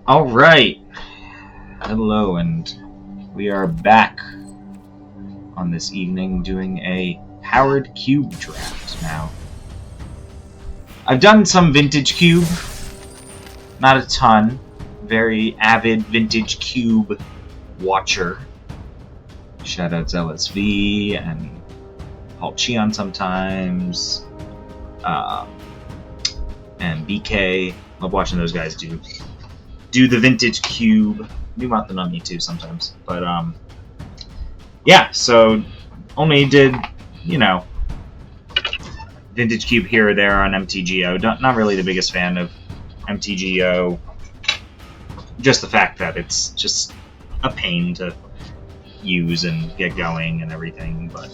Alright, hello, and we are back on this evening doing a Powered Cube draft now. I've done some Vintage Cube, not a ton, very avid Vintage Cube watcher. Shoutouts LSV and Paul Cheon sometimes, and BK. Love watching those guys do the Vintage Cube. Do Matanami too sometimes. But, yeah, so only did, Vintage Cube here or there on MTGO. Not really the biggest fan of MTGO. Just the fact that it's just a pain to use and get going and everything, but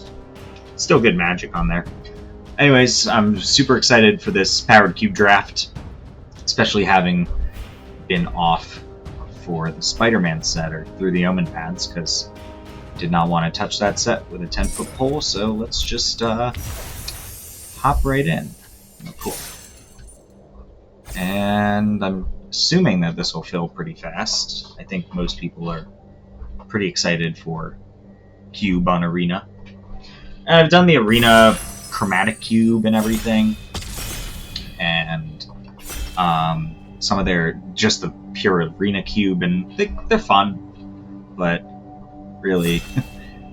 still good magic on there. Anyways, I'm super excited for this Powered Cube draft, especially having been off for the Spider-Man set or through the Omen pads, because did not want to touch that set with a 10-foot pole, so let's just hop right in. Cool. And I'm assuming that this will fill pretty fast. I think most people are pretty excited for Cube on Arena. And I've done the Arena Chromatic Cube and everything, and some of their just the pure Arena Cube, and they're fun, but really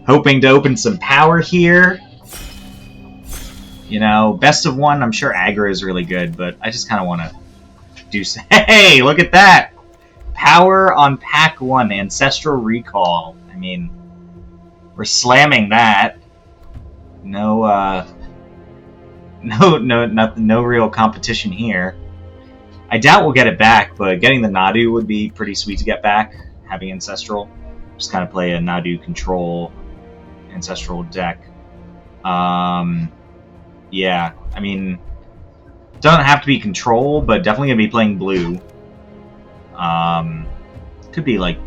hoping to open some power here. Best of one, I'm sure Agra is really good, but I just kind of want to do... Hey, look at that! Power on Pack 1, Ancestral Recall. I mean, we're slamming that. No real competition here. I doubt we'll get it back, but getting the Nadu would be pretty sweet to get back, having Ancestral. Just kind of play a Nadu control Ancestral deck. Yeah, I mean, doesn't have to be control, but definitely going to be playing blue. Could be like,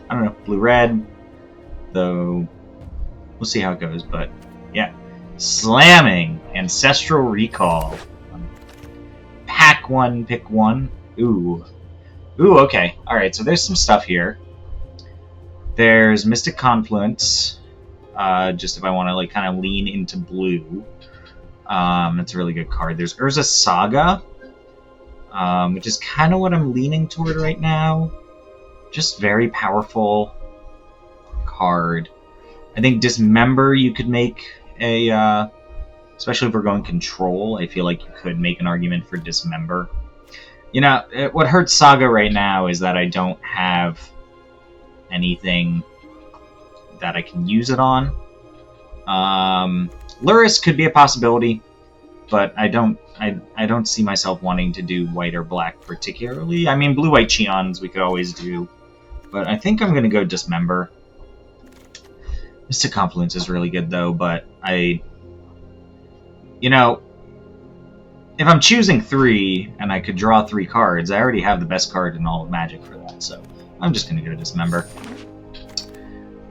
I don't know, blue-red, though we'll see how it goes, but yeah. Slamming Ancestral Recall. Pack 1, pick 1. Ooh, okay. Alright, so there's some stuff here. There's Mystic Confluence, just if I want to kind of lean into blue. That's a really good card. There's Urza Saga, which is kind of what I'm leaning toward right now. Just very powerful card. I think Dismember you could make a... especially if we're going control, I feel like you could make an argument for Dismember. What hurts Saga right now is that I don't have anything that I can use it on. Luris could be a possibility, but I don't see myself wanting to do white or black particularly. I mean, blue-white Cheons we could always do, but I think I'm going to go Dismember. Mystic Confluence is really good, though, but if I'm choosing 3 and I could draw 3 cards, I already have the best card in all of Magic for that, so I'm just going to go Dismember.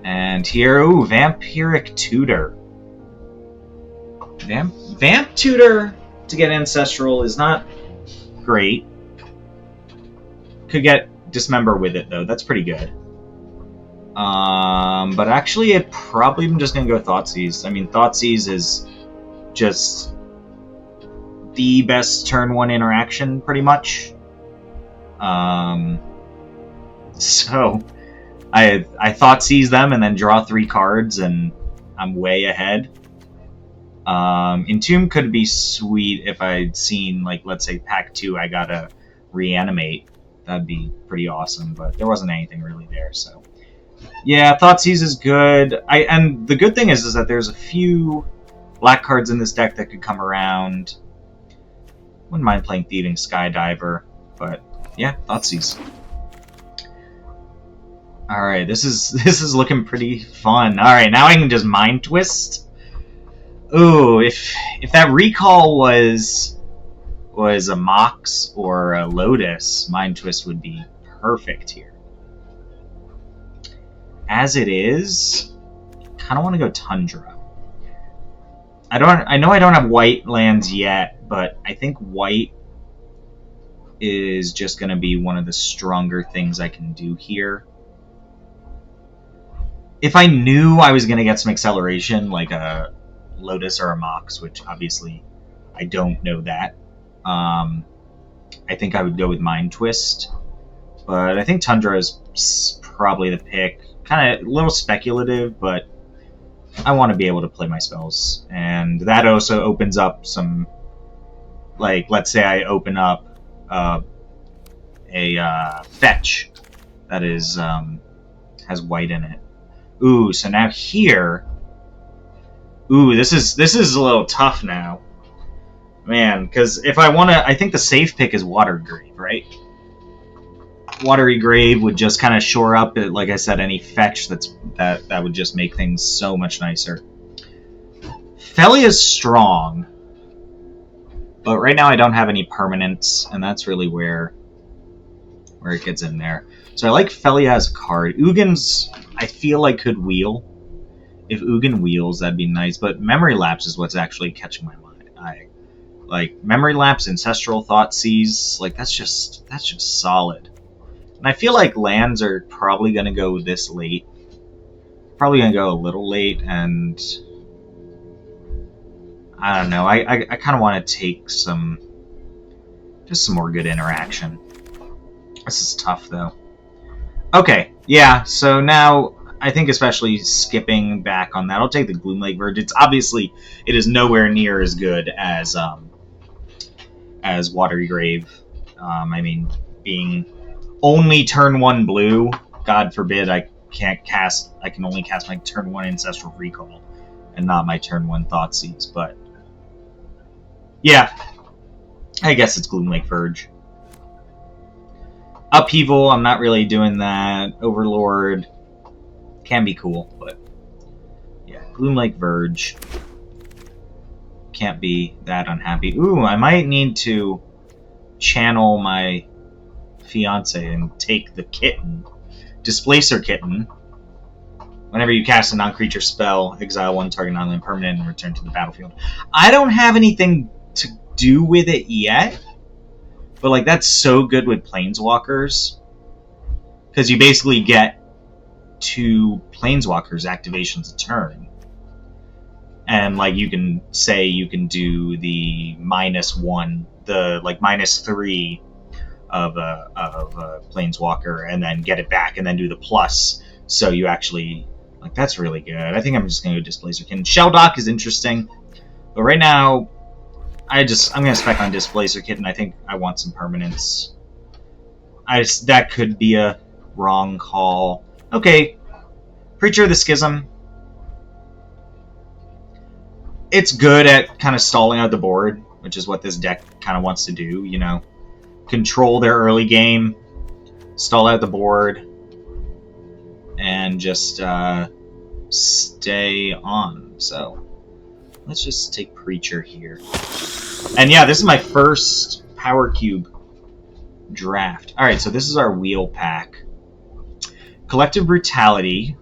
And here, Vampiric Tutor. Vamp Tutor to get Ancestral is not great. Could get Dismember with it, though. That's pretty good. But actually, I'm just going to go Thoughtseize. I mean, Thoughtseize is just the best turn 1 interaction, pretty much. So I Thoughtseize them and then draw 3 cards, and I'm way ahead. Entomb could be sweet if I'd seen, like, let's say Pack 2, I gotta reanimate. That'd be pretty awesome, but there wasn't anything really there, so... Yeah, Thoughtseize is good. And the good thing is that there's a few black cards in this deck that could come around. Wouldn't mind playing Thieving Skydiver, but yeah, Thoughtseize. Alright, this is looking pretty fun. Alright, now I can just Mind Twist. Ooh, if that Recall was a Mox or a Lotus, Mind Twist would be perfect here. As it is, kind of want to go Tundra. I know I don't have white lands yet, but I think white is just going to be one of the stronger things I can do here. If I knew I was going to get some acceleration, like a Lotus or a Mox, which obviously I don't know that, I think I would go with Mind Twist. But I think Tundra is probably the pick. Kind of a little speculative, but I want to be able to play my spells. And that also opens up some, like, let's say I open up a fetch that is has white in it. Ooh, so now here, ooh, this is a little tough now, man. Because if I want to, I think the safe pick is Watery Grave, right? Watery Grave would just kind of shore up, like I said, any fetch that would just make things so much nicer. Felia's strong, but right now I don't have any permanents, and that's really where it gets in there. So I like Felia as a card. Ugin's, I feel like, could wheel. If Ugin wheels, that'd be nice. But Memory Lapse is what's actually catching my mind. I like Memory Lapse, Ancestral Thoughtseize. Like that's just solid. And I feel like lands are probably gonna go this late. Probably gonna go a little late, and I don't know. I kind of want to take just some more good interaction. This is tough though. Okay, yeah, so now I think especially skipping back on that, I'll take the Gloomlake Verge. It is nowhere near as good as Watery Grave. I mean, being only turn 1 blue, God forbid I can only cast my turn 1 Ancestral Recall and not my turn 1 Thoughtseize, but yeah, I guess it's Gloomlake Verge. Upheaval, I'm not really doing that. Overlord can be cool, but yeah, Gloomlake Verge. Can't be that unhappy. Ooh, I might need to channel my fiance and take the kitten. Displacer Kitten. Whenever you cast a non-creature spell, exile 1 target non-land permanent and return to the battlefield. I don't have anything to do with it yet. But, like, that's so good with Planeswalkers. Because you basically get 2 Planeswalkers activations a turn. And, like, you can say you can do the -1, the, like, -3 of a Planeswalker, and then get it back, and then do the plus. So you actually, like, that's really good. I think I'm just going to go Displacer Kitten. Shelldock is interesting. But right now, I'm going to spec on Displacer Kitten. I think I want some permanents. That could be a wrong call. Okay. Preacher of the Schism. It's good at kind of stalling out the board, which is what this deck kind of wants to do, you know. Control their early game, stall out the board, and just stay on. So let's just take Preacher here. And yeah, this is my first Power Cube draft. Alright, so this is our wheel pack. Collective Brutality.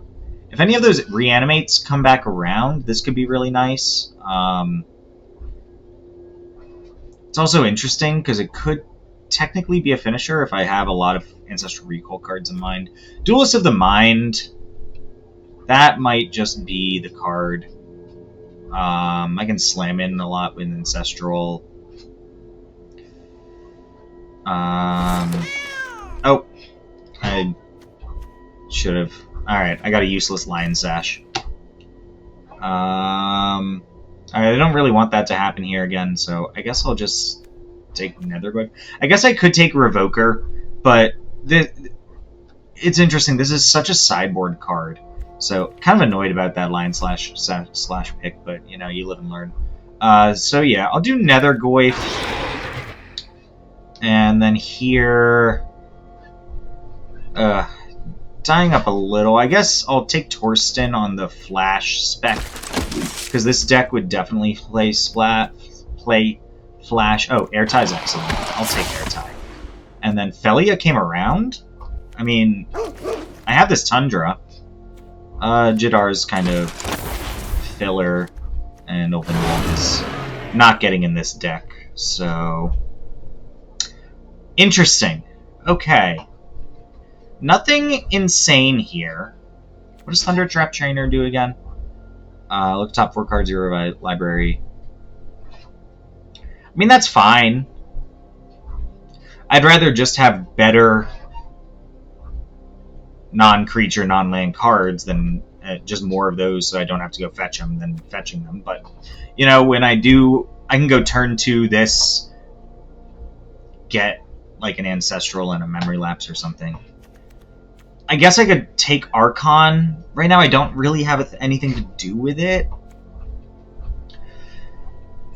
If any of those reanimates come back around, this could be really nice. It's also interesting because it could technically be a finisher if I have a lot of Ancestral Recall cards in mind. Duelist of the Mind. That might just be the card. I can slam in a lot with Ancestral. Oh. I should have. Alright, I got a useless Lion Sash. I don't really want that to happen here again, so I guess I'll just take Nethergoyf. I guess I could take Revoker, but it's interesting. This is such a sideboard card. So, kind of annoyed about that Lion slash pick, but, you know, you live and learn. So, yeah, I'll do Nethergoyf. And then here... dying up a little. I guess I'll take Torsten on the Flash spec. Because this deck would definitely play Flash. Oh, Airtie's excellent. I'll take Airtie. And then Felia came around? I mean, I have this Tundra. Jidar's kind of filler, and Open Wall is not getting in this deck, so Interesting. Okay. Nothing insane here. What does Thunder Trap Trainer do again? Look top 4 cards of your library. I mean, that's fine. I'd rather just have better non-creature, non-land cards than just more of those, so I don't have to go fetch them than fetching them. But, you know, when I do, I can go turn 2 this, get like an Ancestral and a Memory Lapse or something. I guess I could take Archon. Right now I don't really have anything to do with it.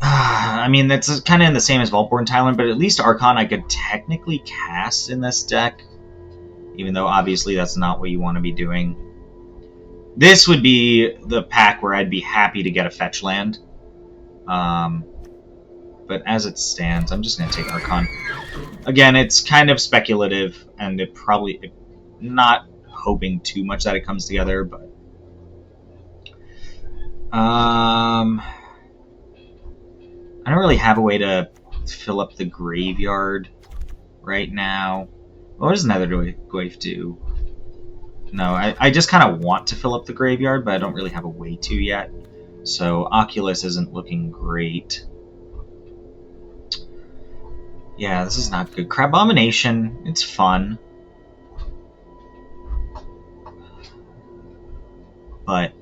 I mean, that's kind of the same as Vaultborn Tyrant, but at least Archon I could technically cast in this deck, even though obviously that's not what you want to be doing. This would be the pack where I'd be happy to get a fetch land. But as it stands, I'm just going to take Archon. Again, it's kind of speculative, and it probably... not hoping too much that it comes together, but... I don't really have a way to fill up the graveyard right now. What does Netherglaive do? No, I just kind of want to fill up the graveyard, but I don't really have a way to yet. So Oculus isn't looking great. Yeah, this is not good. Crabomination, it's fun. But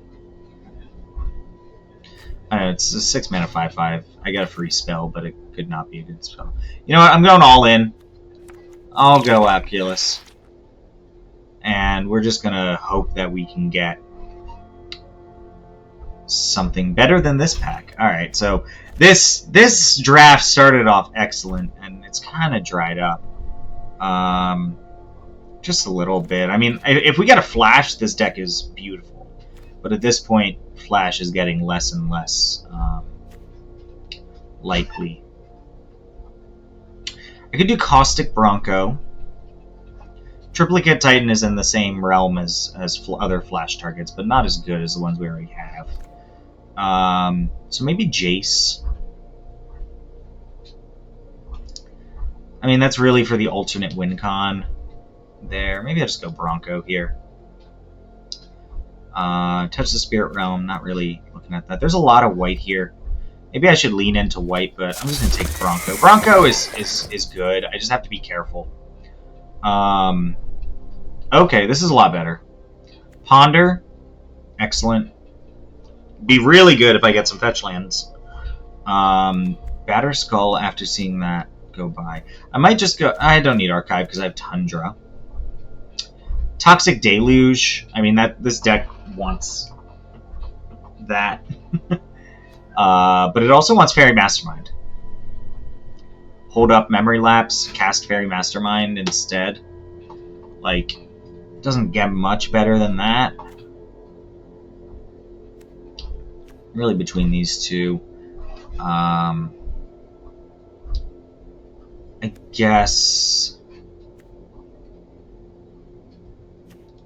I don't know, it's a 6 mana 5/5. I got a free spell, but it could not be a good spell. You know what? I'm going all in. I'll go Oculus. And we're just gonna hope that we can get something better than this pack. Alright, so this draft started off excellent, and it's kind of dried up. Just a little bit. I mean, if we get a Flash, this deck is beautiful. But at this point, Flash is getting less and less likely. I could do Caustic Bronco. Triplicate Titan is in the same realm as other Flash targets, but not as good as the ones we already have. So maybe Jace. I mean, that's really for the alternate win con there. Maybe I'll just go Bronco here. Touch the Spirit Realm, not really looking at that. There's a lot of white here. Maybe I should lean into white, but I'm just going to take Bronco. Bronco is good. I just have to be careful. Okay, this is a lot better. Ponder, excellent. Be really good if I get some fetch lands. Batter Skull, after seeing that go by. I might just go... I don't need Archive because I have Tundra. Toxic Deluge. I mean, this deck wants that. But it also wants Fairy Mastermind. Hold up Memory Lapse, cast Fairy Mastermind instead. Like, it doesn't get much better than that. Really between these two. I guess...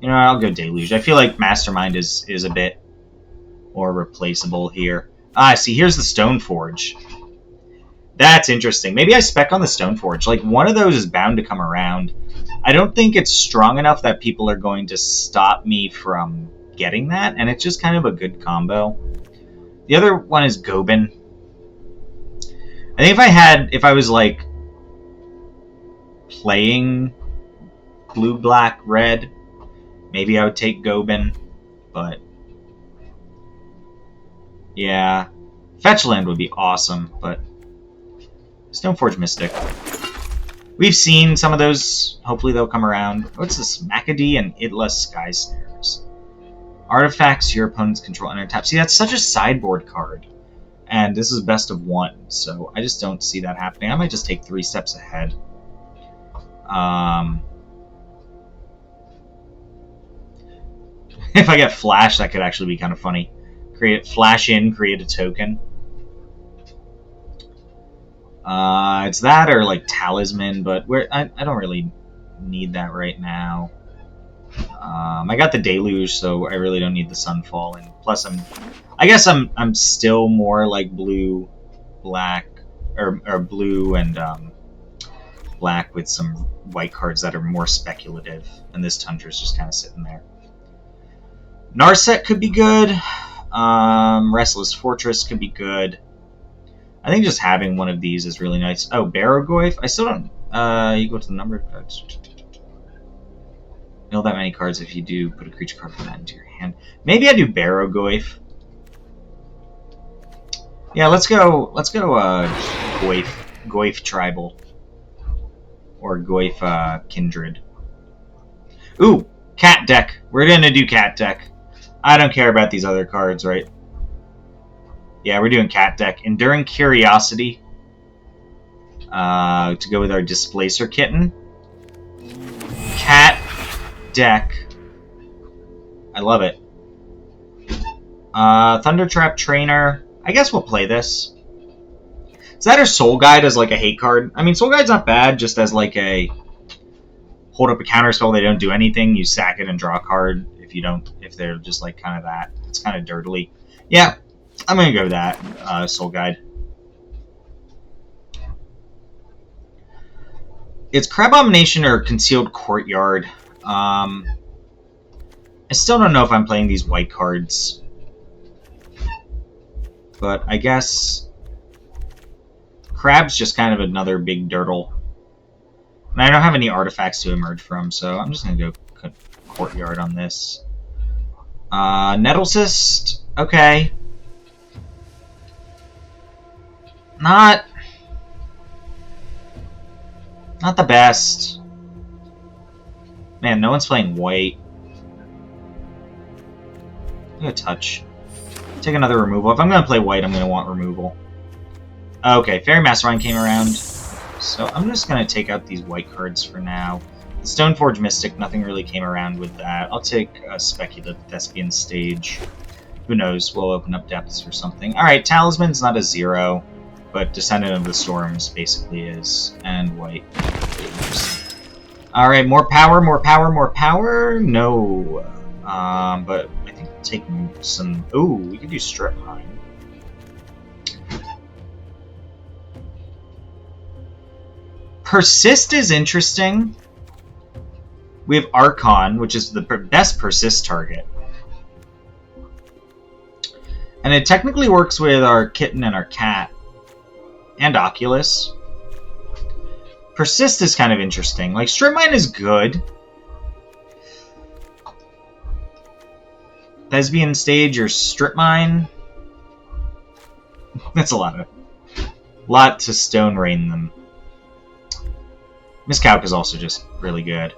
You know, I'll go Deluge. I feel like Mastermind is a bit more replaceable here. Ah, see, here's the Stoneforge. That's interesting. Maybe I spec on the Stoneforge. Like, one of those is bound to come around. I don't think it's strong enough that people are going to stop me from getting that, and it's just kind of a good combo. The other one is Gobin. I think if I was, like, playing blue, black, red, maybe I would take Gobin, but yeah, Fetchland would be awesome, but Stoneforge Mystic. We've seen some of those. Hopefully they'll come around. What's this? Macadee and Idla Sky Snares. Artifacts your opponents control enter tap. See, that's such a sideboard card. And this is best of one, so I just don't see that happening. I might just take 3 steps ahead. If I get Flash, that could actually be kind of funny. Flash in, create a token. It's that or like Talisman, but I don't really need that right now. I got the Deluge, so I really don't need the Sunfall, and plus I guess I'm still more like blue, black, or blue and black with some white cards that are more speculative, and this Tundra's just kind of sitting there. Narset could be good. Restless Fortress could be good. I think just having one of these is really nice. Oh, Barrogoyf. I still don't... you go to the number of cards. Mill that many cards. If you do, put a creature card from that into your hand. Maybe I do Barrogoyf. Yeah, let's go Goyf Tribal. Or Goyf Kindred. Ooh, Cat Deck. We're gonna do Cat Deck. I don't care about these other cards, right? Yeah, we're doing Cat Deck. Enduring Curiosity. To go with our Displacer Kitten. Cat Deck. I love it. Thundertrap Trainer. I guess we'll play this. Is that or Soul Guide as like a hate card? I mean, Soul Guide's not bad, just as like a hold up a counter spell. They don't do anything. You sack it and draw a card. If they're just like kind of that. It's kind of dirtily. Yeah, I'm gonna go with that. Soul Guide. It's Crabomination or Concealed Courtyard. I still don't know if I'm playing these white cards. But I guess Crab's just kind of another big dirtle. And I don't have any artifacts to emerge from, so I'm just going to go Courtyard on this. Nettlecyst, okay. Not the best. Man, no one's playing white. I'm going to touch. Take another removal. If I'm going to play white, I'm going to want removal. Okay, Fairy Mastermind came around. So I'm just going to take out these white cards for now. The Stoneforge Mystic, nothing really came around with that. I'll take a Speculative Thespian Stage. Who knows, we'll open up Depths or something. Alright, Talisman's not a 0, but Descendant of the Storms basically is. And white. Alright, more power, more power, more power? No. But I think we'll take some... Ooh, we could do Strip Mine. Persist is interesting. We have Archon, which is the best Persist target. And it technically works with our Kitten and our Cat. And Oculus. Persist is kind of interesting. Like, Strip Mine is good. Thespian Stage or Strip Mine. That's a lot to Stone Rain them. Miss Calc is also just really good.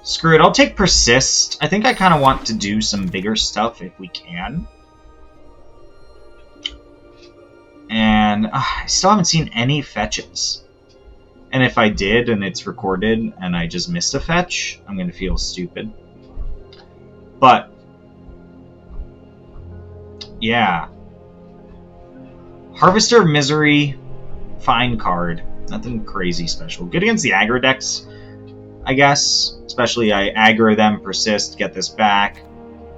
Screw it, I'll take Persist. I think I kind of want to do some bigger stuff if we can. And I still haven't seen any fetches. And if I did and it's recorded and I just missed a fetch, I'm going to feel stupid. But, yeah. Harvester of Misery, fine card. Nothing crazy special. Good against the aggro decks, I guess. Especially I aggro them, persist, get this back.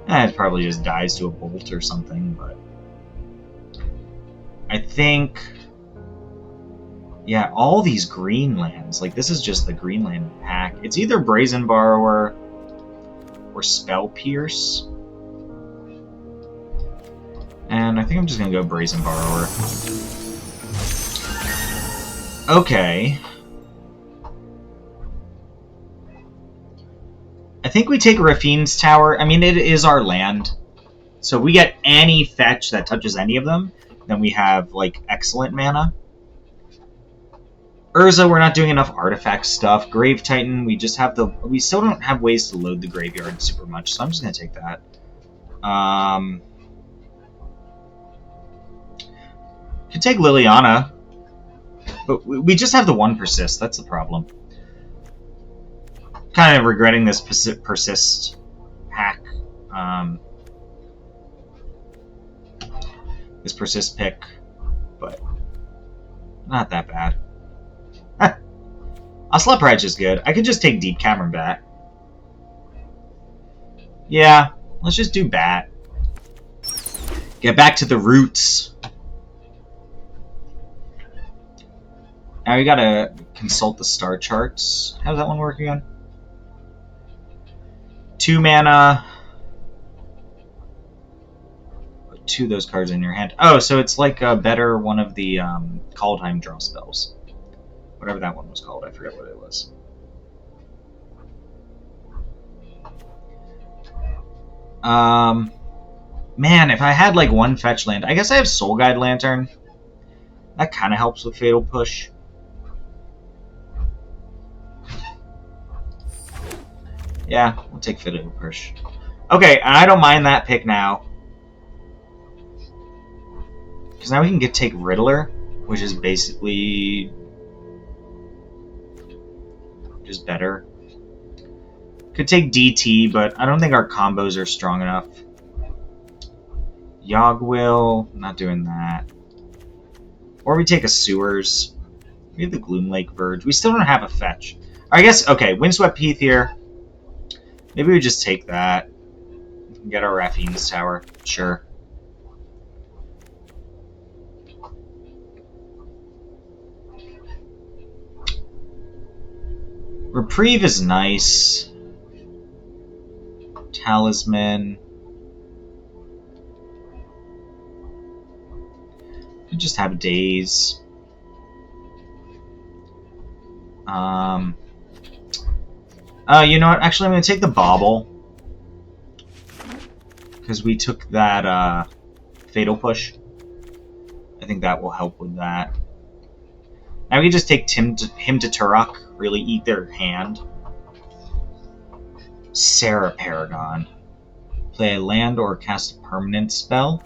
It probably just dies to a bolt or something, but... I think... Yeah, all these green lands. Like, this is just the green land pack. It's either Brazen Borrower or Spell Pierce. And I think I'm just going to go Brazen Borrower. Okay. I think we take Rafine's Tower. I mean, it is our land. So if we get any fetch that touches any of them, then we have, like, excellent mana. Urza, we're not doing enough artifact stuff. Grave Titan, we still don't have ways to load the graveyard super much, so I'm just going to take that. Could take Liliana, but we just have the one persist, that's the problem. Kind of regretting this persist hack. This persist pick, but not that bad. Ocelot Pride is good. I could just take Deep Cavern Bat. Yeah, let's just do Bat. Get back to the roots. Now we gotta consult the star charts. How's that one work again? 2 mana. Put 2 of those cards in your hand. Oh, so it's like a better one of the Kaldheim draw spells. Whatever that one was called, I forget what it was. Man, if I had like 1 fetch land, I guess I have Soul Guide Lantern. That kind of helps with Fatal Push. Yeah, we'll take Fatal Push. Okay, I don't mind that pick now. Because now we can take Riddler, which is basically just better. Could take DT, but I don't think our combos are strong enough. Yogwill, not doing that. Or we take a Sewers. We have the Gloom Lake Verge. We still don't have a fetch. I guess, okay, Windswept Heath here. Maybe we just take that. We can get our Raffine's Tower. Sure. Reprieve is nice. Talisman. We just have Daze. You know what? Actually, I'm going to take the Bauble. Because we took that Fatal Push. I think that will help with that. Now we can just take Hymn to Turok. Really eat their hand. Sarah Paragon. Play a land or cast a permanent spell.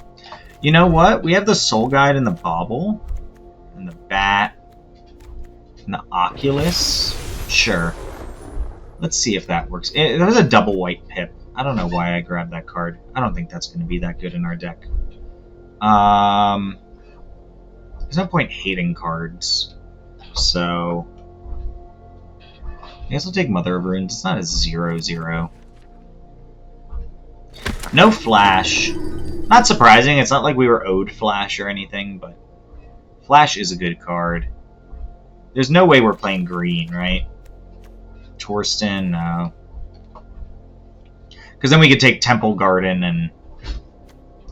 You know what? We have the Soul Guide and the Bauble. And the Bat. And the Oculus. Sure. Let's see if that works. There was a double white Pip. I don't know why I grabbed that card. I don't think that's going to be that good in our deck. There's no point hating cards. So I guess I'll take Mother of Runes. It's not a 0/0. No Flash. Not surprising. It's not like we were owed Flash or anything, but Flash is a good card. There's no way we're playing green, right? Torsten, no. Because then we could take Temple Garden and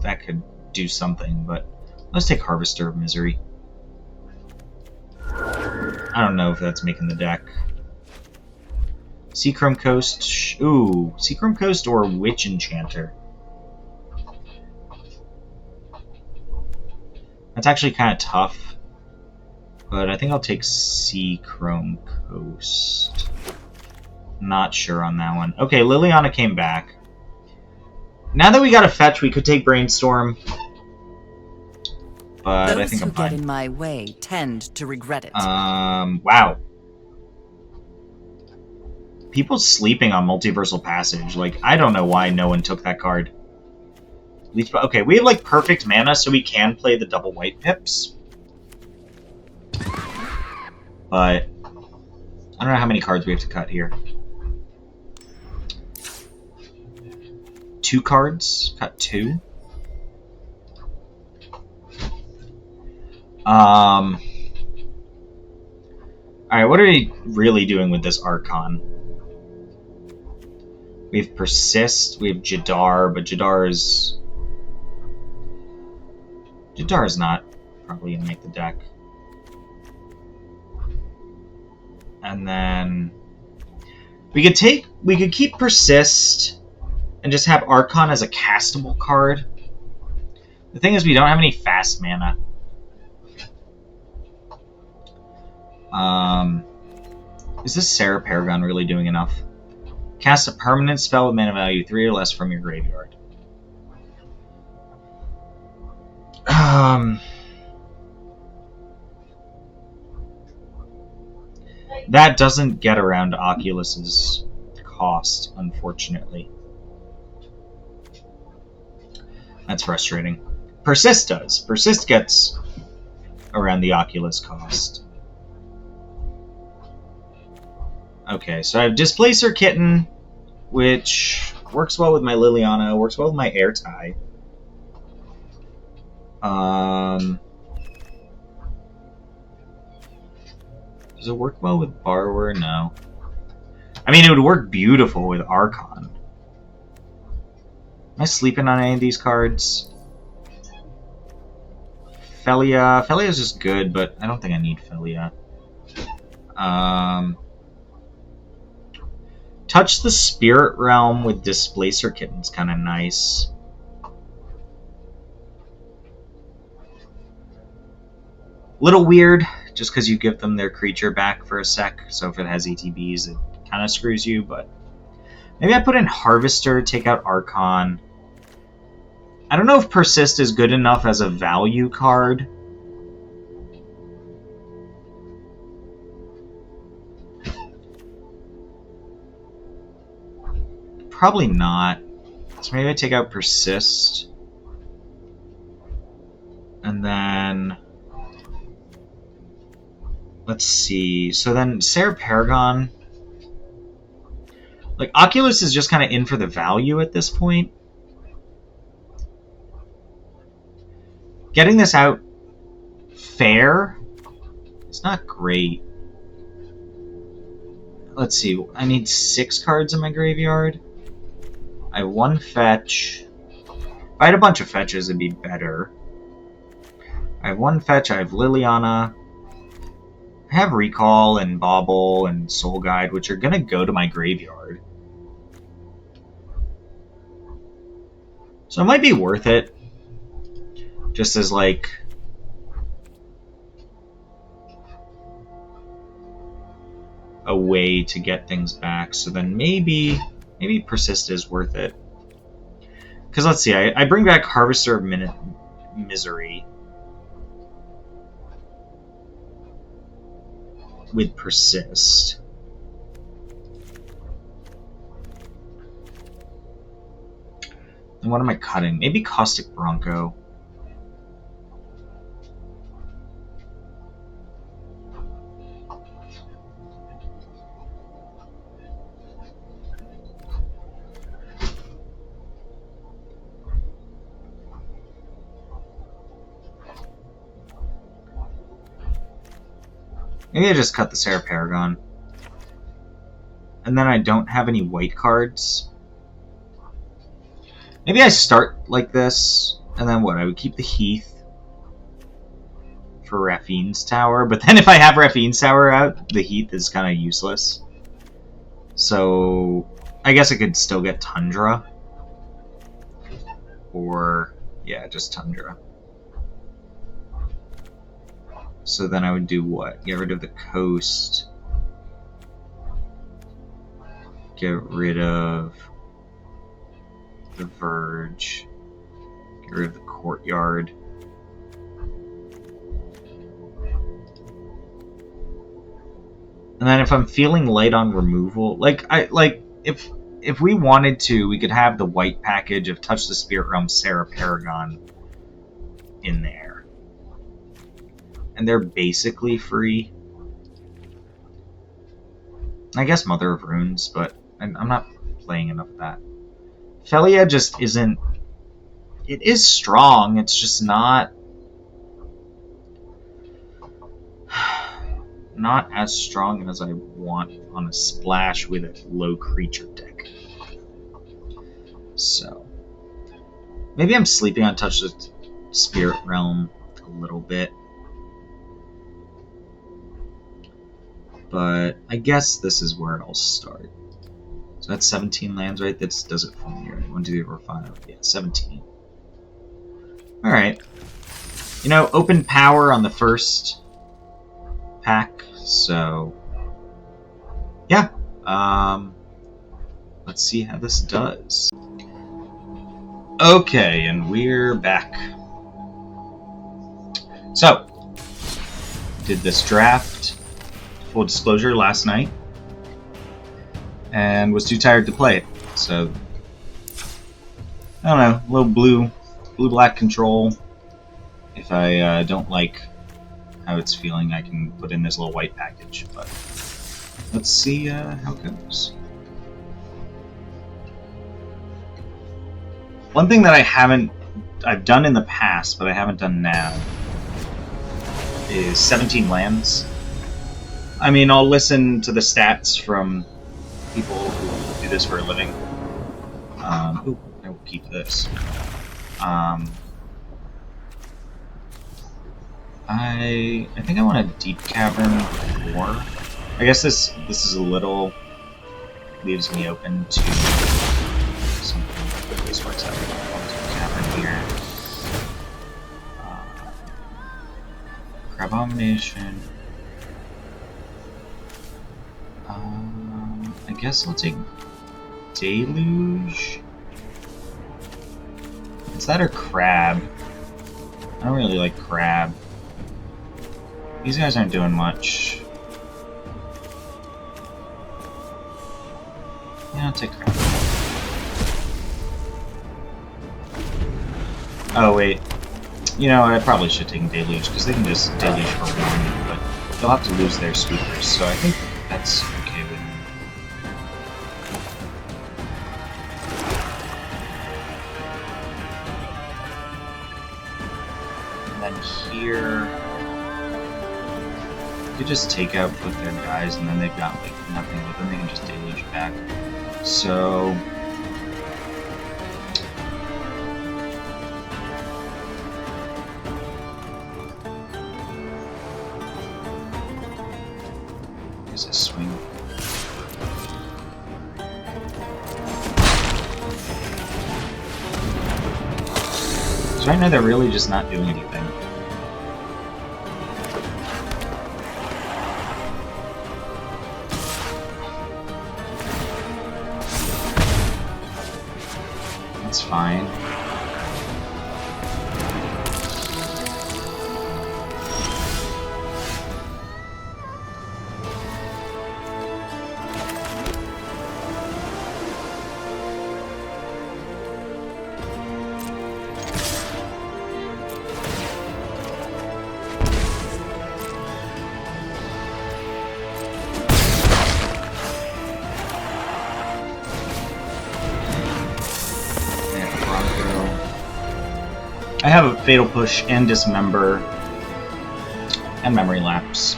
that could do something, but let's take Harvester of Misery. I don't know if that's making the deck. Seachrome Coast. Ooh, Seachrome Coast or Witch Enchanter. That's actually kind of tough. But I think I'll take Seachrome Coast. Not sure on that one. Okay, Liliana came back. Now that we got a fetch, we could take Brainstorm. But I think I'm fine. Those who get in my way tend to regret it. Wow. People sleeping on Multiversal Passage. Like, I don't know why no one took that card. Okay, we have, like, perfect mana, so we can play the double white pips. But I don't know how many cards we have to cut here. 2 cards? Cut 2? Alright, what are we really doing with this Archon? We have Persist, we have Jadar, but Jadar is not probably going to make the deck. And then we could keep Persist and just have Archon as a castable card. The thing is we don't have any fast mana. Is this Sarah Paragon really doing enough? Cast a permanent spell with mana value 3 or less from your graveyard. That doesn't get around Oculus's cost, unfortunately. That's frustrating. Persist does. Persist gets around the Oculus cost. Okay, so I have Displacer Kitten, which works well with my Liliana, works well with my Airtie. Does it work well with Borrower? No. I mean, it would work beautiful with Archon. Am I sleeping on any of these cards? Felia. Felia's just good, but I don't think I need Felia. Touch the Spirit Realm with Displacer Kitten's kind of nice. Little weird, just because you give them their creature back for a sec, so if it has ETBs, it kind of screws you, but... Maybe I put in Harvester, take out Archon. I don't know if Persist is good enough as a value card. Probably not. So maybe I take out Persist. And then... Let's see. So then Sarah Paragon... Like, Oculus is just kind of in for the value at this point. Getting this out fair is not great. Let's see. I need 6 cards in my graveyard. I have 1 fetch. If I had a bunch of fetches, it'd be better. I have 1 fetch. I have Liliana. I have Recall and Bauble and Soul Guide, which are going to go to my graveyard. So it might be worth it. Just as, like... a way to get things back. So then maybe Persist is worth it. Because let's see, I bring back Harvester of Misery. With Persist. And what am I cutting? Maybe Caustic Bronco. Maybe I just cut the Sarah Paragon. And then I don't have any white cards. Maybe I start like this, and then what? I would keep the Heath for Raffine's Tower, but then if I have Raffine's Tower out, the Heath is kind of useless. So I guess I could still get Tundra. Or, yeah, just Tundra. So then I would do what? Get rid of the Coast. Get rid of the Verge. Get rid of the Courtyard. And then if I'm feeling light on removal, if we wanted to, we could have the white package of Touch the Spirit Realm, Sarah Paragon in there. And they're basically free. I guess Mother of Runes, but I'm not playing enough of that. Felia just isn't... It is strong, it's just not as strong as I want on a splash with a low creature deck. So, maybe I'm sleeping on Touch the Spirit Realm a little bit. But I guess this is where I'll start. So that's 17 lands, right? That does it for me, right? 1, 2, 3, 4, 5. Yeah, 17. Alright. You know, open power on the first pack, so... yeah. Let's see how this does. Okay, and we're back. So, did this draft, full disclosure, last night, and was too tired to play it. So, I don't know, a little blue-black control. If I don't like how it's feeling, I can put in this little white package. But let's see how it goes. One thing that I've done in the past, but I haven't done now, is 17 lands. I mean, I'll listen to the stats from people who do this for a living. Ooh, I will keep this. I think I want a deep cavern 4. I guess this is a little leaves me open to something. This works out. Deep cavern here. Crabomination. I guess I'll take Deluge. Is that or Crab? I don't really like Crab. These guys aren't doing much. Yeah, I'll take Crab. Oh, wait. You know, I probably should take Deluge, because they can just Deluge for 1, but they'll have to lose their sweepers, so I think that's okay with me. And then here... you could just take out both their guys, and then they've got like nothing with them. They can just Deluge back. So here's a swing. So right now they're really just not doing anything. Fine. I have a Fatal Push and Dismember and Memory Lapse.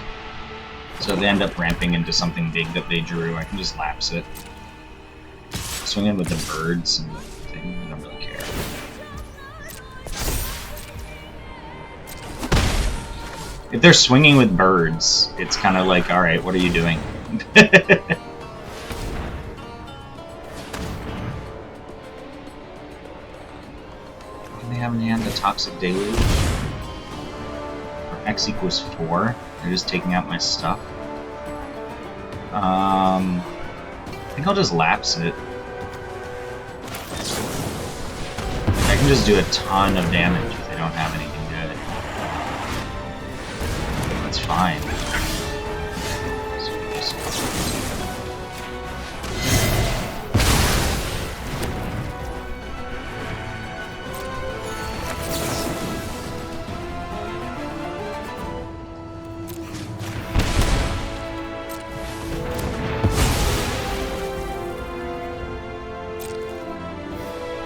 So if they end up ramping into something big that they drew, I can just lapse it. Swing in with the birds and the thing, I don't really care. If they're swinging with birds, it's kind of like, alright, what are you doing? Have in hand a Toxic Deluge. For X equals 4. They're just taking out my stuff. I think I'll just lapse it. I can just do a ton of damage if they don't have anything good. That's fine.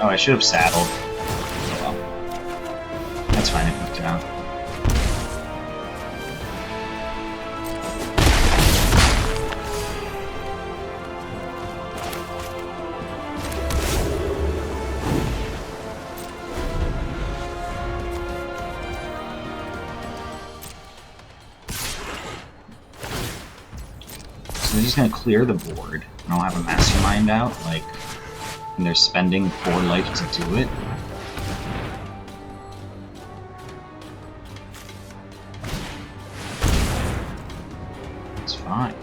Oh, I should have saddled. Oh well. That's fine, it worked out. So they're just gonna clear the board, and I'll have a Mastermind out, like... and they're spending 4 life to do it. It's fine.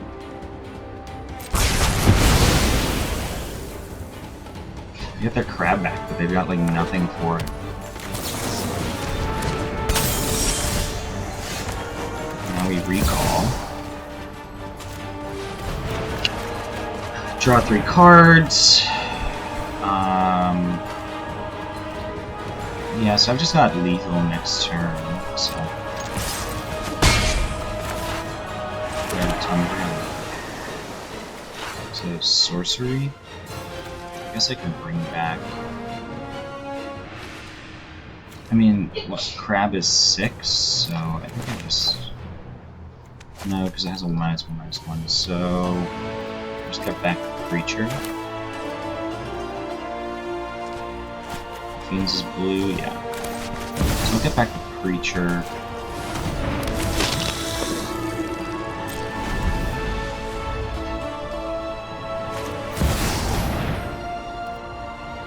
They get their crab back, but they've got like nothing for it. Now we recall. Draw 3 cards. Yeah, so I've just got lethal next turn, so... yeah, Tundra. So, sorcery. I guess I can bring back... I mean, what, Crab is 6, so I think I just... No, because it has a -1/-1, so just get back the creature. Fiends is blue, yeah. So we'll get back the creature.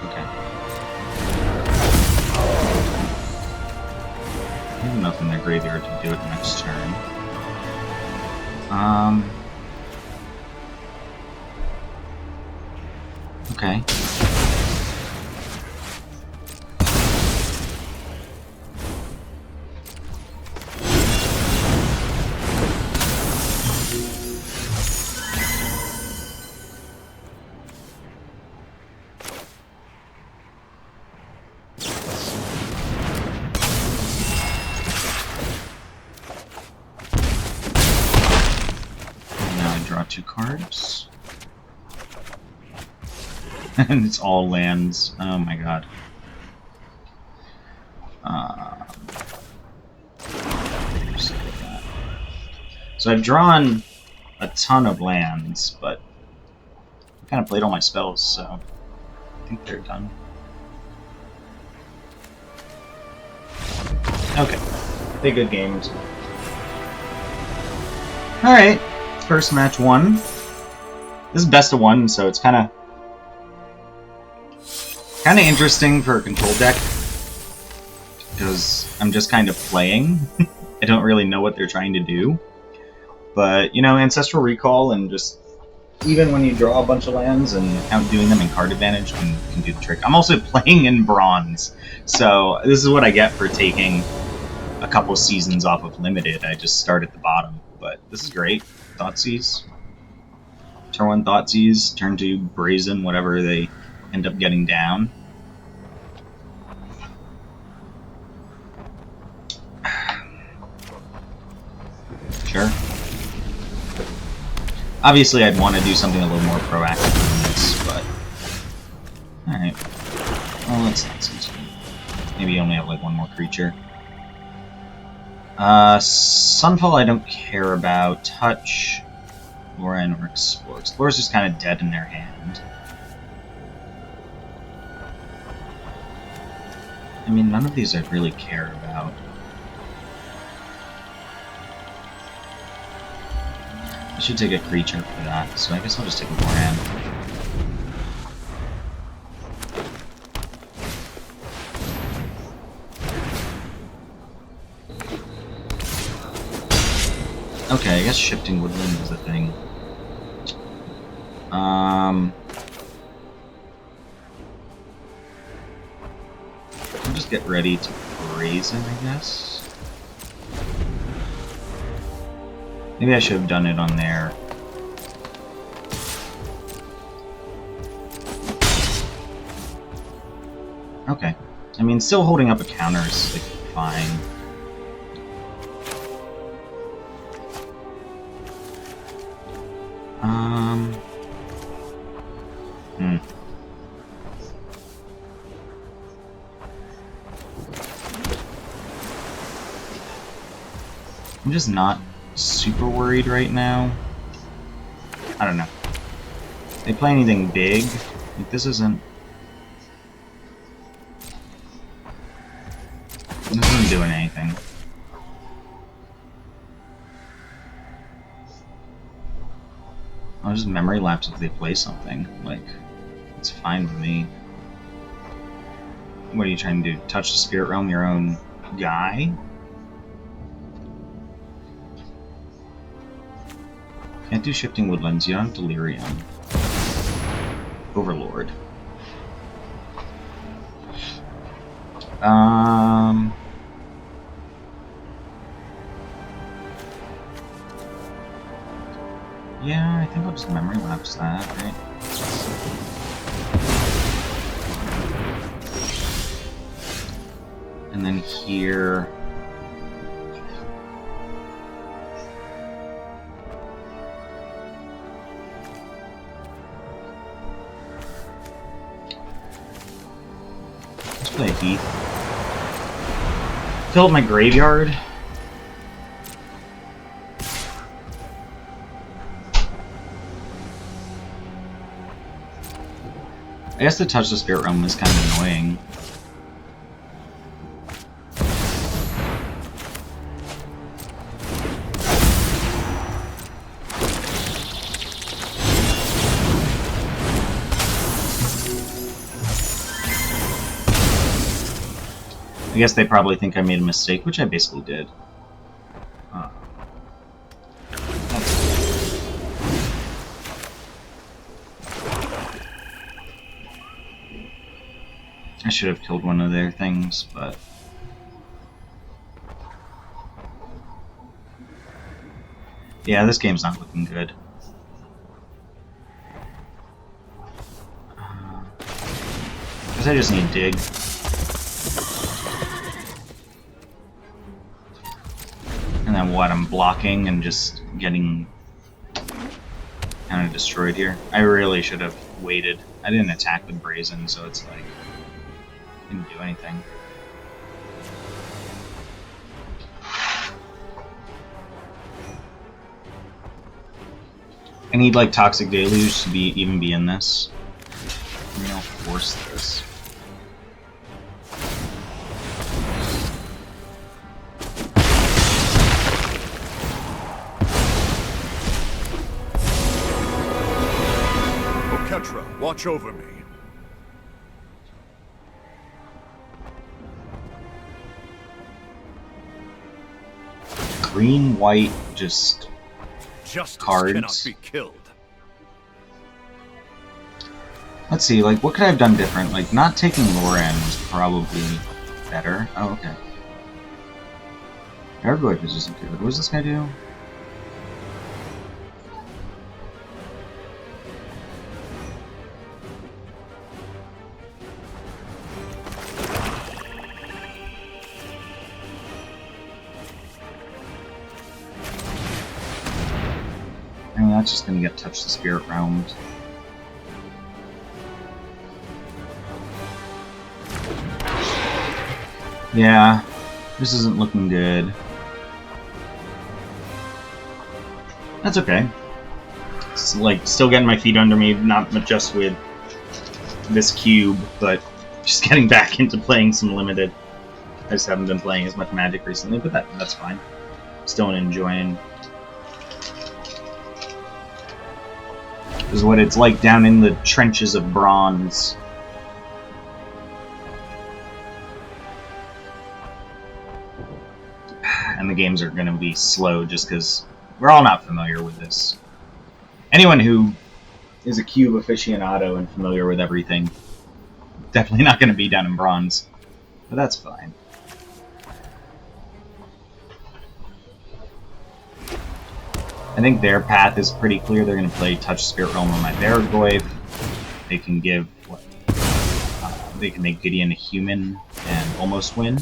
Okay. I have enough in their graveyard to do it next turn. Okay. Now I draw 2 cards. And it's all lands. Oh my god. So I've drawn a ton of lands, but I kind of played all my spells, so I think they're done. Okay. Play good games. Alright. First match won. This is best of 1, so it's kind of interesting for a control deck, because I'm just kind of playing. I don't really know what they're trying to do. But, you know, Ancestral Recall and just, even when you draw a bunch of lands and outdoing them in card advantage can do the trick. I'm also playing in Bronze, so this is what I get for taking a couple seasons off of Limited. I just start at the bottom, but this is great. Thoughtseize. Turn 1 Thoughtseize, turn 2 Brazen, whatever they end up getting down. Sure. Obviously, I'd want to do something a little more proactive than this, but... Alright. Well, let's not see. Maybe only have, like, 1 more creature. Sunfall I don't care about. Touch, Loran, or Explore. Explorer's just kind of dead in their hand. I mean, none of these I really care about. I should take a creature for that, so I guess I'll just take a Loran. Okay, I guess Shifting Woodland is a thing. I'll just get ready to Brazen, I guess. Maybe I should have done it on there. Okay. I mean, still holding up a counter is, like, fine. I'm just not super worried right now. I don't know. If they play anything big, like this isn't doing anything. I'll just memory lapse if they play something. Like, it's fine with me. What are you trying to do? Touch the Spirit Realm, your own guy? Can't do Shifting Woodlands. You don't have Delirium. Overlord. Yeah, I think I'll just memory lapse that, right? And then here... let's play a Heath. Fill up my graveyard. I guess the Touch the Spirit Realm is kind of annoying. I guess they probably think I made a mistake, which I basically did. I should have killed one of their things, but... yeah, this game's not looking good. Guess I just need dig. And then what, I'm blocking and just getting kind of destroyed here. I really should have waited. I didn't attack with Brazen, so it's like... didn't do anything. I need like Toxic Deluge to even be in this. Maybe I'll force this. Oketra, watch over me. Green, white, just cards. Cannot be killed. Let's see, like, what could I have done different? Like, not taking Loran was probably better. Oh, okay. Gargoyle is just good. What does this guy do? I mean, that's just gonna get Touch the Spirit Realm. Yeah, this isn't looking good. That's okay. It's like still getting my feet under me, not just with this cube, but just getting back into playing some limited. I just haven't been playing as much Magic recently, but that's fine. Still enjoying. This is what it's like down in the trenches of bronze. And the games are going to be slow just because we're all not familiar with this. Anyone who is a cube aficionado and familiar with everything, definitely not going to be down in bronze. But that's fine. I think their path is pretty clear. They're going to play Touch Spirit Realm on my Barragoyf. They can give what? They can make Gideon a human and almost win.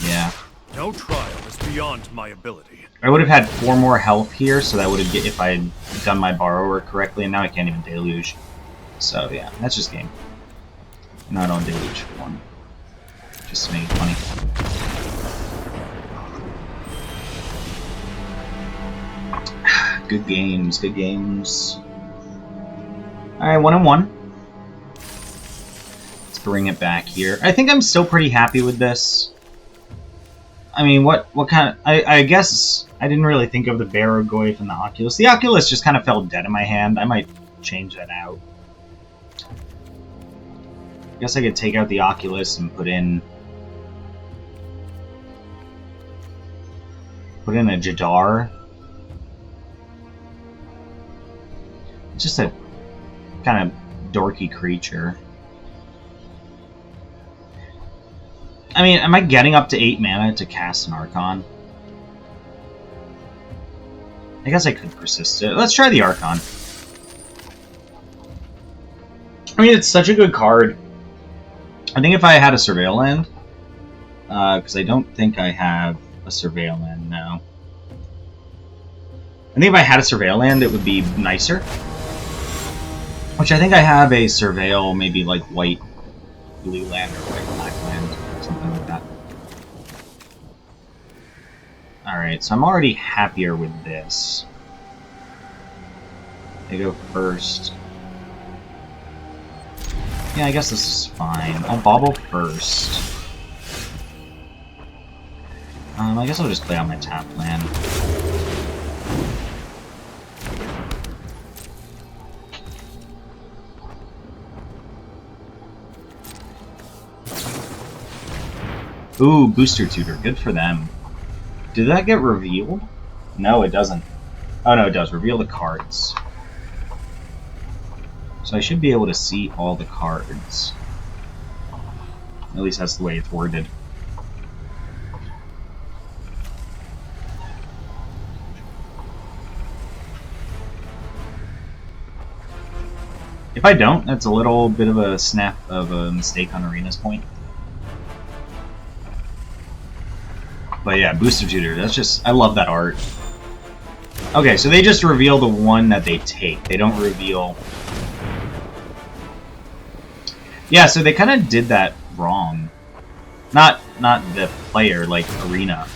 Yeah. No trial is beyond my ability. I would have had 4 more health here, so that would have if I had done my Borrower correctly, and now I can't even Deluge. So yeah, that's just game. No, I don't Deluge for 1. Just to make it funny. Good games, good games. Alright, 1-1. Let's bring it back here. I think I'm still pretty happy with this. I mean, what kind of... I guess I didn't really think of the Barragoyf and the Oculus. The Oculus just kind of fell dead in my hand. I might change that out. I guess I could take out the Oculus and put in a Jadar. It's just a kind of dorky creature. I mean, am I getting up to 8 mana to cast an Archon? I guess I could persist it. Let's try the Archon. I mean, it's such a good card. I think if I had a Surveil Land, because I don't think I have a Surveil Land now. I think if I had a Surveil Land, it would be nicer. Which I think I have a Surveil, maybe like white blue land or white black land, or something like that. Alright, so I'm already happier with this. They go first. Yeah, I guess this is fine. I'll bobble first. I guess I'll just play out my tap land. Ooh, Booster Tutor. Good for them. Did that get revealed? No, it doesn't. Oh, no, it does. Reveal the cards. So I should be able to see all the cards. At least that's the way it's worded. If I don't, that's a little bit of a snap of a mistake on Arena's point. But yeah, Booster Tutor, that's just... I love that art. Okay, so they just reveal the one that they take. They don't reveal... Yeah, so they kind of did that wrong. Not the player, like Arena.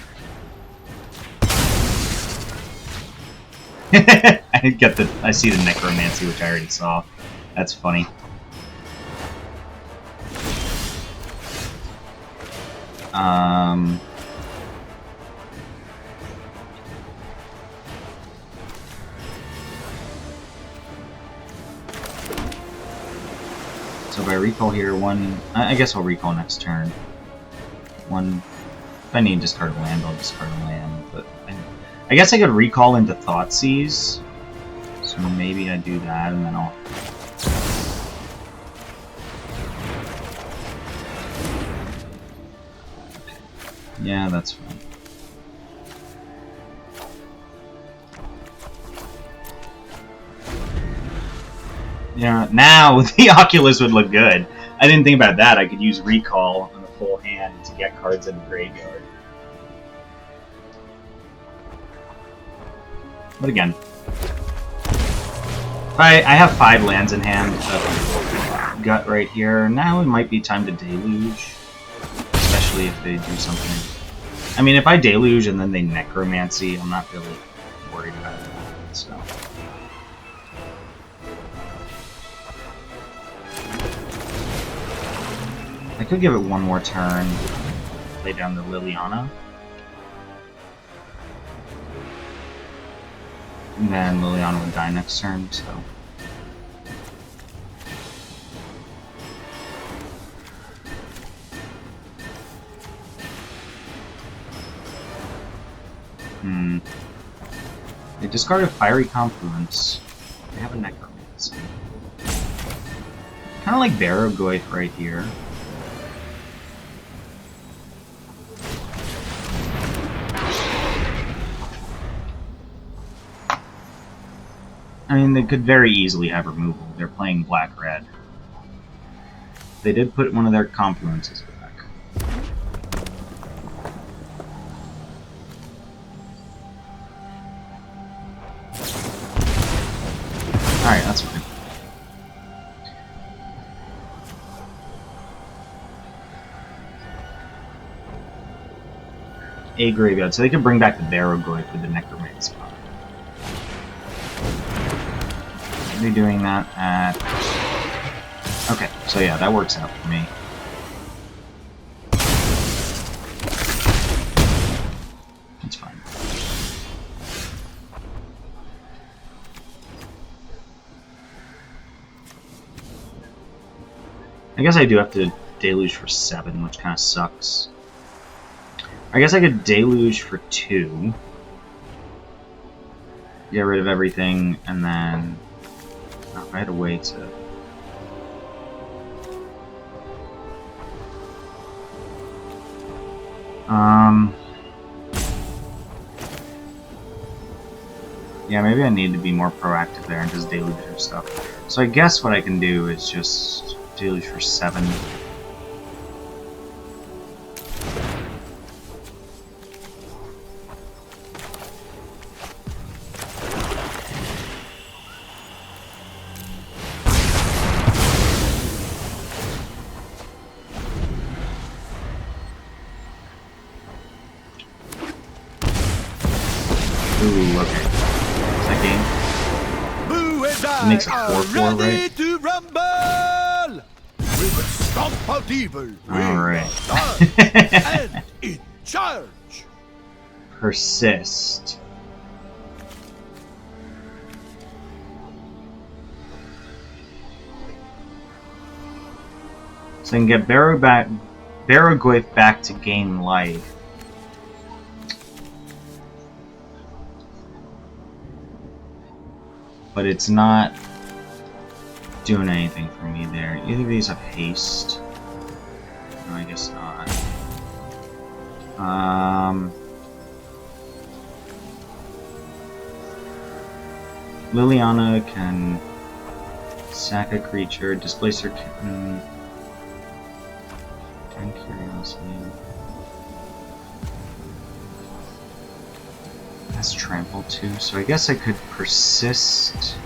I see the Necromancy, which I already saw. That's funny. So if I recall here, I guess I'll recall next turn. If I need to discard a land, I'll discard a land. But I guess I could recall into Thoughtseize. So maybe I do that, and then I'll... Yeah, that's fine. Yeah, now the Oculus would look good. I didn't think about that. I could use Recall on a full hand to get cards in the graveyard. But again, I have 5 lands in hand. Gut right here. Now it might be time to Deluge. Especially if they do something. I mean, if I Deluge and then they Necromancy, I'm not really worried about that, so... I could give it one more turn, lay down the Liliana. And then Liliana would die next turn, so... They discarded Fiery Confluence. They have a Necromancy. Kind of like Barrogoyf right here. I mean, they could very easily have removal. They're playing black-red. They did put one of their Confluences back. Alright, that's fine. A graveyard, so they can bring back the Barrogoyf with the Necromancy. Are they doing that at... Okay, so yeah, that works out for me. That's fine. I guess I do have to Deluge for 7, which kind of sucks. I guess I could Deluge for 2. Get rid of everything, and then... Oh, I had a way to... Yeah, maybe I need to be more proactive there and just Deluge or stuff. So I guess what I can do is just Deluge for 7. Ooh, okay. Is that game? It makes a 4-4, right? To rumble! Stop out evil. All right. And in charge. Persist. So I can get Barrowglyph back to gain life. But it's not doing anything for me there. Either of these have haste. No, I guess not. Liliana can sack a creature, displace her kitten. Turn curiosity. That's trample too, so I guess I could persist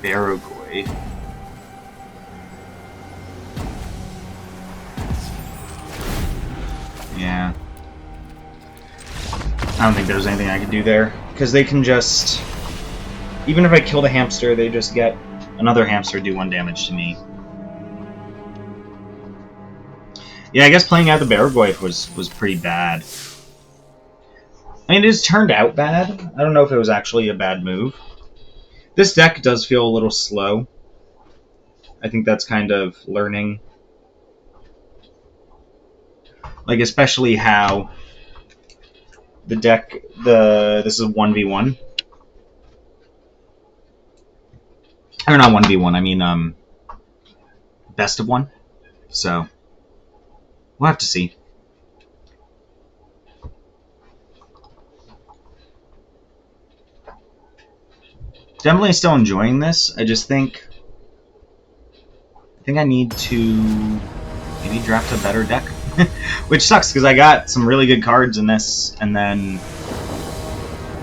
Barrowglyph. Yeah. I don't think there's anything I could do there. Because they can just... Even if I kill the hamster, they just get another hamster do 1 damage to me. Yeah, I guess playing out the Barrowglyph was pretty bad. I mean, it has turned out bad. I don't know if it was actually a bad move. This deck does feel a little slow. I think that's kind of learning. Like, especially how the deck, this is a 1v1. Or not 1v1, I mean, best of 1. So, we'll have to see. Definitely still enjoying this. I just think... I need to maybe draft a better deck. Which sucks, because I got some really good cards in this, and then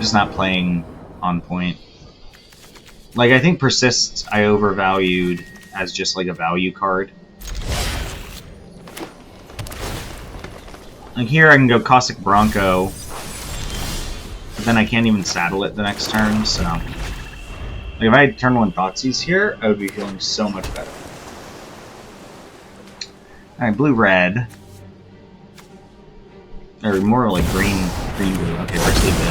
just not playing on point. Like, I think Persist I overvalued as just like a value card. Like here I can go Caustic Bronco, but then I can't even saddle it the next turn, so... Like if I had turn 1 Thoughtseize here, I would be feeling so much better. Alright, blue-red. Or more like green-blue. Okay, let's leave it.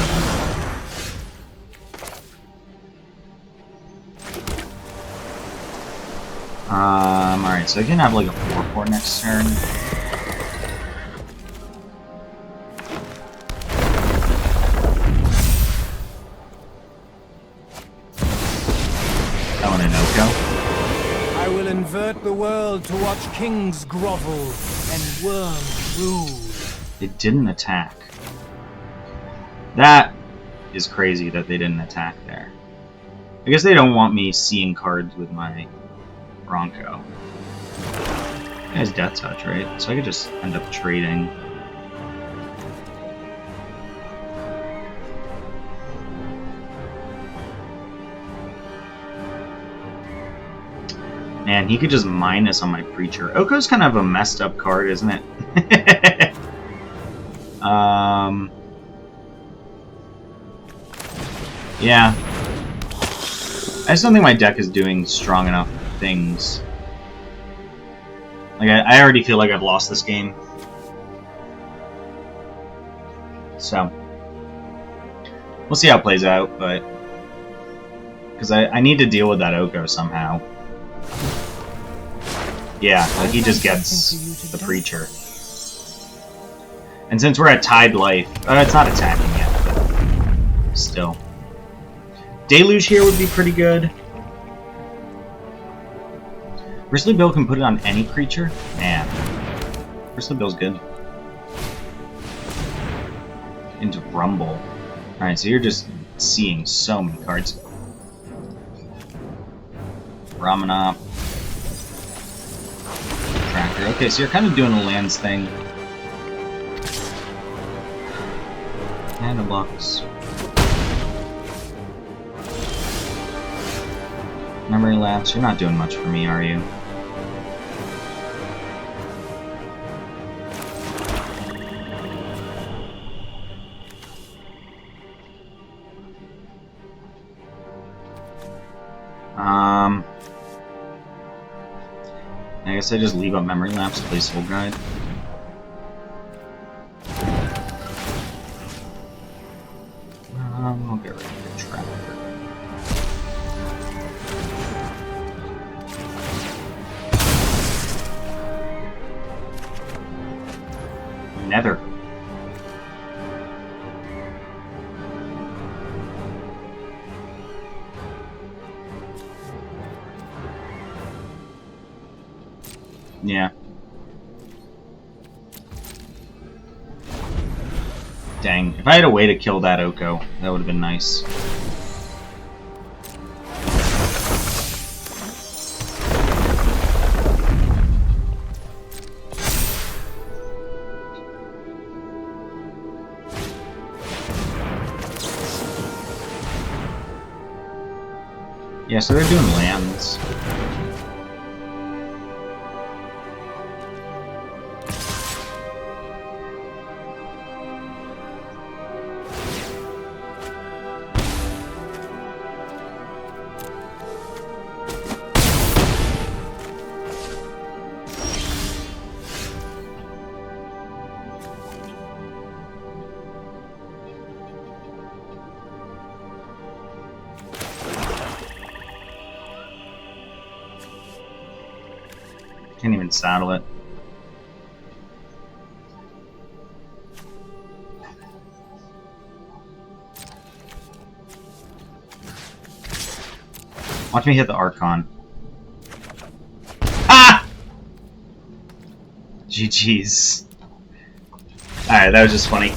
Alright, so I can have like a 4/4 next turn. Oh, and an Oko. I will invert the world to watch kings grovel and worms rule. It didn't attack. That is crazy that they didn't attack there. I guess they don't want me seeing cards with my Bronco. It has Death Touch, right? So I could just end up trading. Man, he could just minus on my Preacher. Oko's kind of a messed up card, isn't it? Yeah. I just don't think my deck is doing strong enough things. Like, I already feel like I've lost this game. So, we'll see how it plays out, but... Because I need to deal with that Oko somehow. Yeah, like he just gets the Preacher. And since we're at tied life... it's not attacking yet, but still. Deluge here would be pretty good. Bristly Bill can put it on any creature? Man. Bristly Bill's good. Into Rumble. Alright, so you're just seeing so many cards. Ramanop. Tracker. Okay, so you're kind of doing a lands thing. And a Lux. Memory Lapse. You're not doing much for me, are you? I guess I just leave up memory lapse, play Soul Guide. I'll get rid of the trap. Nether. Yeah. Dang. If I had a way to kill that Oko, that would have been nice. Yeah, so they're doing lands. Can't even saddle it. Watch me hit the Archon. Ah! GG's. Alright, that was just funny.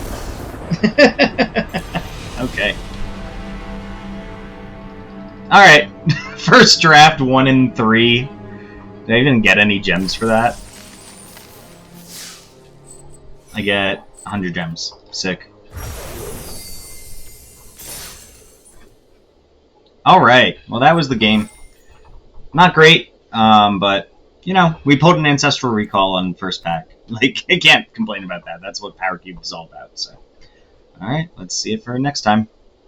Okay. Alright. First draft 1 in 3. Did I even get any gems for that? I get 100 gems. Sick. Alright, well that was the game. Not great, but, you know, we pulled an Ancestral Recall on first pack. Like, I can't complain about that. That's what Power Cube is all about, so. Alright, let's see it for next time.